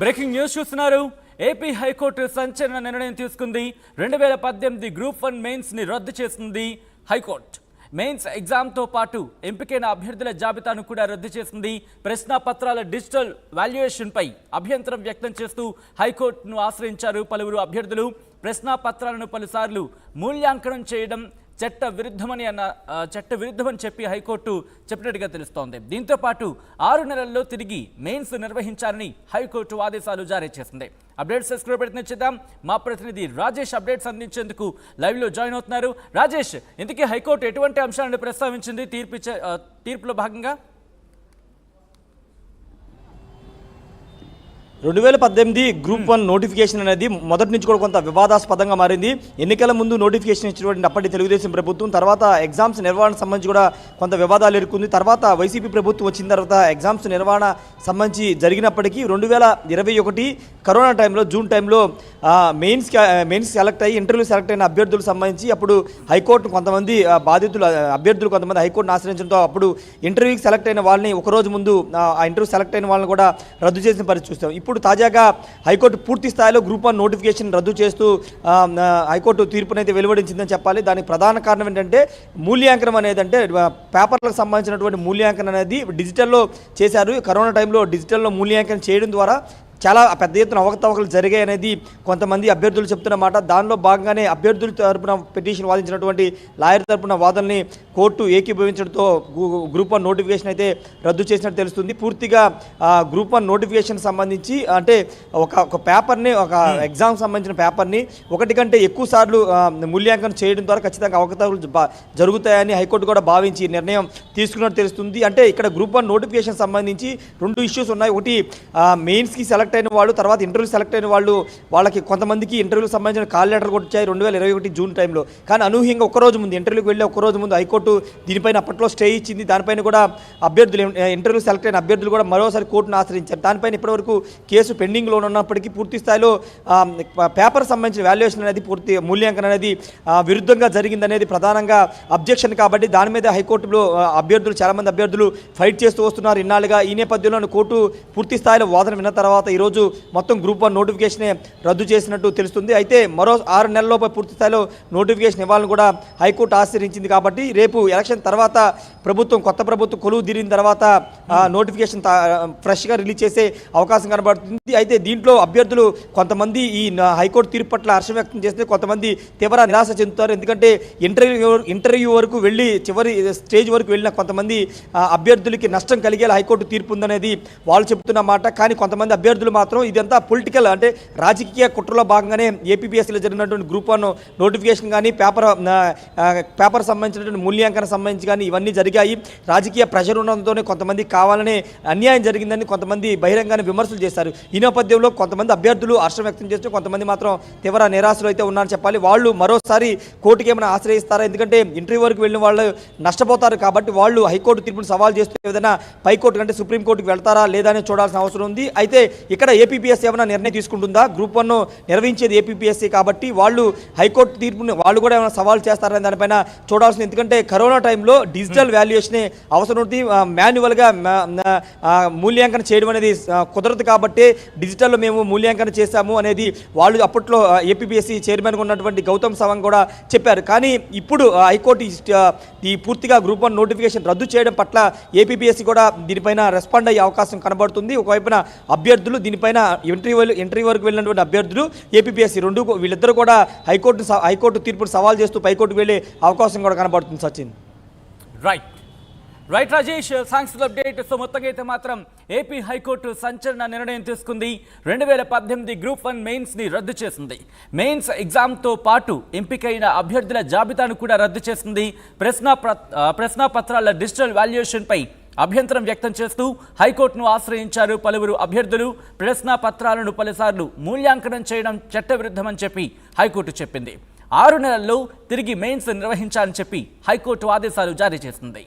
Breaking news చూస్తున్నారు. AP high court సంచలన నిర్ణయం తీసుకుంది. 2018 గ్రూప్ 1 మెయిన్స్ ని రద్దు చేసింది హైకోర్టు. మెయిన్స్ ఎగ్జామ్తో పాటు ఎంపికైన అభ్యర్థుల జాబితాను కూడా రద్దు చేసింది. ప్రశ్నాపత్రాల డిజిటల్ వాల్యుయేషన్పై అభ్యంతరం వ్యక్తం చేస్తూ హైకోర్టును ఆశ్రయించారు పలువురు అభ్యర్థులు. ప్రశ్నాపత్రాలను పలుసార్లు మూల్యాంకనం చేయడం చట్ట విరుద్ధమని చెప్పి హైకోర్టు చెప్పినట్టుగా తెలుస్తోంది. దీంతో పాటు 6 నెలల్లో తిరిగి మెయిన్స్ నిర్వహించాలని హైకోర్టు ఆదేశాలు జారీ చేసింది. అప్డేట్స్ తెలుసుకునే ప్రయత్నం చేద్దాం. మా ప్రతినిధి రాజేష్ అప్డేట్స్ అందించేందుకు లైవ్లో జాయిన్ అవుతున్నారు. రాజేష్, ఇంతకీ హైకోర్టు ఎటువంటి అంశాలను ప్రస్తావించింది తీర్పులో భాగంగా? 2018 గ్రూప్ 1 నోటిఫికేషన్ అనేది మొదటి నుంచి కూడా కొంత వివాదాస్పదంగా మారింది. ఎన్నికల ముందు నోటిఫికేషన్ ఇచ్చినటువంటి అప్పటి తెలుగుదేశం ప్రభుత్వం, తర్వాత ఎగ్జామ్స్ నిర్వహణ సంబంధించి కూడా కొంత వివాదాలు ఎదుర్కొంది. తర్వాత వైసీపీ ప్రభుత్వం వచ్చిన తర్వాత ఎగ్జామ్స్ నిర్వహణ సంబంధించి జరిగినప్పటికీ 2021 కరోనా టైంలో, జూన్ టైంలో మెయిన్స్ సెలెక్ట్ అయ్యి ఇంటర్వ్యూ సెలెక్ట్ అయిన అభ్యర్థులకు సంబంధించి అప్పుడు హైకోర్టు కొంతమంది అభ్యర్థులు కొంతమంది హైకోర్టును ఆశ్రయించడంతో అప్పుడు ఇంటర్వ్యూకి సెలెక్ట్ అయిన వాళ్ళని ఒకరోజు ముందు ఆ ఇంటర్వ్యూ సెలెక్ట్ అయిన వాళ్ళని కూడా రద్దు చేసిన పరిస్థితి చూస్తాం. ఇప్పుడు తాజాగా హైకోర్టు పూర్తి స్థాయిలో గ్రూప్ 1 నోటిఫికేషన్ రద్దు చేస్తూ హైకోర్టు తీర్పునైతే వెలువడించిందని చెప్పాలి. దానికి ప్రధాన కారణం ఏంటంటే మూల్యాంకనం అనేది, అంటే పేపర్లకు సంబంధించినటువంటి మూల్యాంకనం అనేది డిజిటల్లో చేశారు. కరోనా టైంలో డిజిటల్లో మూల్యాంకనం చేయడం ద్వారా చాలా పెద్ద ఎత్తున అవకతవకలు జరిగాయి అనేది కొంతమంది అభ్యర్థులు చెప్తున్నమాట. దానిలో భాగంగానే అభ్యర్థుల తరపున పిటిషన్ వాదించినటువంటి లాయర్ తరపున వాదనని కోర్టు ఏకీభవించడంతో గ్రూప్ 1 నోటిఫికేషన్ అయితే రద్దు చేసినట్టు తెలుస్తుంది. పూర్తిగా గ్రూప్ 1 నోటిఫికేషన్ సంబంధించి అంటే ఒక పేపర్ని, ఒక ఎగ్జామ్ సంబంధించిన పేపర్ని ఒకటి కంటే ఎక్కువ సార్లు మూల్యాంకనం చేయడం ద్వారా ఖచ్చితంగా అవకతవకలు జరుగుతాయని హైకోర్టు కూడా భావించి నిర్ణయం తీసుకున్నట్టు తెలుస్తుంది. అంటే ఇక్కడ గ్రూప్ 1 నోటిఫికేషన్ సంబంధించి 2 ఇష్యూస్ ఉన్నాయి. ఒకటి మెయిన్స్కి సెలెక్ట్ అయిన వాళ్ళు, తర్వాత ఇంటర్వ్యూ సెలెక్ట్ అయిన వాళ్ళకి కొంతమందికి ఇంటర్వ్యూకి సంబంధించిన కాల్ లెటర్ కూడా వచ్చాయి 2021 జూన్ టైంలో. కానీ అనూహ్యంగా ఒక్కరోజు ముందు, ఇంటర్వ్యూకి వెళ్ళి ఒక్కరోజు ముందు హైకోర్టు దీనిపైన అప్పట్లో స్టే ఇచ్చింది. దానిపైన కూడా ఇంటర్వ్యూ సెలెక్ట్ అయిన అభ్యర్థులు కూడా మరోసారి కోర్టును ఆశ్రయించారు. దానిపైన ఇప్పటివరకు కేసు పెండింగ్లో ఉన్నప్పటికీ పూర్తి స్థాయిలో పేపర్ సంబంధించిన వాల్యుయేషన్ అనేది, పూర్తి మూల్యాంకనం అనేది విరుద్ధంగా జరిగిందనేది ప్రధానంగా అబ్జెక్షన్. కాబట్టి దాని మీద హైకోర్టులో చాలామంది అభ్యర్థులు ఫైట్ చేస్తూ వస్తున్నారు ఇన్నాళ్ళుగా. ఈ నేపథ్యంలో కోర్టు పూర్తి స్థాయిలో వాదన విన్న తర్వాత ఈరోజు మొత్తం గ్రూప్ 1 నోటిఫికేషనే రద్దు చేసినట్టు తెలుస్తుంది. అయితే మరో 6 నెలల్లోపై పూర్తి స్థాయిలో నోటిఫికేషన్ ఇవ్వాలని కూడా హైకోర్టు ఆశ్రయించింది. కాబట్టి రేపు ఎలక్షన్ తర్వాత కొత్త ప్రభుత్వం కొలువు తీరిన తర్వాత నోటిఫికేషన్ ఫ్రెష్గా రిలీజ్ చేసే అవకాశం కనబడుతుంది. అయితే దీంట్లో అభ్యర్థులు కొంతమంది ఈ హైకోర్టు తీర్పు పట్ల హర్షం వ్యక్తం చేస్తే కొంతమంది తీవ్ర నిరాశ చెందుతారు. ఎందుకంటే ఇంటర్వ్యూ వరకు వెళ్ళి చివరి స్టేజ్ వరకు వెళ్ళిన కొంతమంది అభ్యర్థులకి నష్టం కలిగేలా హైకోర్టు తీర్పు ఉందనేది వాళ్ళు చెబుతున్న మాట. కానీ కొంతమంది అభ్యర్థులు మాత్రం ఇదంతా పొలిటికల్, అంటే రాజకీయ కుట్రలో భాగంగానే ఏపీపీఎస్సీలో జరిగినటువంటి గ్రూప్ 1 నోటిఫికేషన్ కానీ పేపర్ సంబంధించినటువంటి మూల్యాంకనం సంబంధించి కానీ ఇవన్నీ జరిగాయి. రాజకీయ ప్రెషర్ ఉండడంతోనే కొంతమంది కావాలనే అన్యాయం జరిగిందని కొంతమంది బహిరంగానే విమర్శలు చేశారు. ఈ నేపథ్యంలో కొంతమంది అభ్యర్థులు హర్షం వ్యక్తం చేస్తూ కొంతమంది మాత్రం తీవ్ర నిరాశలు అయితే ఉన్నారని చెప్పాలి. వాళ్ళు మరోసారి కోర్టుకి ఏమైనా ఆశ్రయిస్తారా? ఎందుకంటే ఇంటర్వ్యూ వరకు వెళ్ళిన వాళ్ళు నష్టపోతారు. కాబట్టి వాళ్ళు హైకోర్టు తీర్పును సవాల్ చేస్తూ ఏదైనా పైకోర్టు కంటే సుప్రీంకోర్టుకి వెళ్తారా లేదా అని చూడాల్సిన అవసరం ఉంది. అయితే ఇక్కడ ఏపీపీఎస్సీ ఏమైనా నిర్ణయం తీసుకుంటుందా? గ్రూప్ 1 నిర్వహించేది ఏపీపీఎస్సీ కాబట్టి వాళ్ళు హైకోర్టు తీర్పుని వాళ్ళు కూడా ఏమైనా సవాల్ చేస్తారని దానిపైన చూడాల్సింది. ఎందుకంటే కరోనా టైంలో డిజిటల్ వాల్యుయేషనే అవసరం ఉంది. మాన్యువల్గా మూల్యాంకనం చేయడం అనేది కుదరదు. కాబట్టి డిజిటల్లో మేము మూల్యాంకనం చేశాము అనేది వాళ్ళు అప్పట్లో ఏపీపీఎస్సీ చైర్మన్గా ఉన్నటువంటి గౌతమ్ సవాంగ్ కూడా చెప్పారు. కానీ ఇప్పుడు హైకోర్టు ఈ పూర్తిగా గ్రూప్ 1 నోటిఫికేషన్ రద్దు చేయడం పట్ల ఏపీపీఎస్సీ కూడా దీనిపైన రెస్పాండ్ అయ్యే అవకాశం కనబడుతుంది. ఒకవైపున అభ్యర్థులు, దీనిపైన ఇంటర్వ్యూ వరకు వెళ్ళినటువంటి అభ్యర్థులు, ఏపీపీఎస్సీ వీళ్ళిద్దరూ కూడా హైకోర్టు తీర్పును సవాల్ చేస్తూ పైకోర్టుకు వెళ్ళే అవకాశం కూడా కనబడుతుంది. Sachin. Right Rajesh, thanks for the update. So మొత్తంగా అయితే మాత్రం ఏపీ హైకోర్టు సంచలన నిర్ణయం తీసుకుంది. 2018 గ్రూప్ 1 మెయిన్స్ ని రద్దు చేసింది. మెయిన్స్ ఎగ్జామ్తో పాటు ఎంపికైన అభ్యర్థుల జాబితాను కూడా రద్దు చేసింది. ప్రశ్నాపత్రాల డిజిటల్ వాల్యుయేషన్ పై అభ్యంతరం వ్యక్తం చేస్తూ హైకోర్టును ఆశ్రయించారు పలువురు అభ్యర్థులు. ప్రశ్నాపత్రాలను పలుసార్లు మూల్యాంకనం చేయడం చట్టవిరుద్ధమని చెప్పి హైకోర్టు చెప్పింది. 6 నెలల్లో తిరిగి మెయిన్స్ నిర్వహించాలని చెప్పి హైకోర్టు ఆదేశాలు జారీ చేసింది.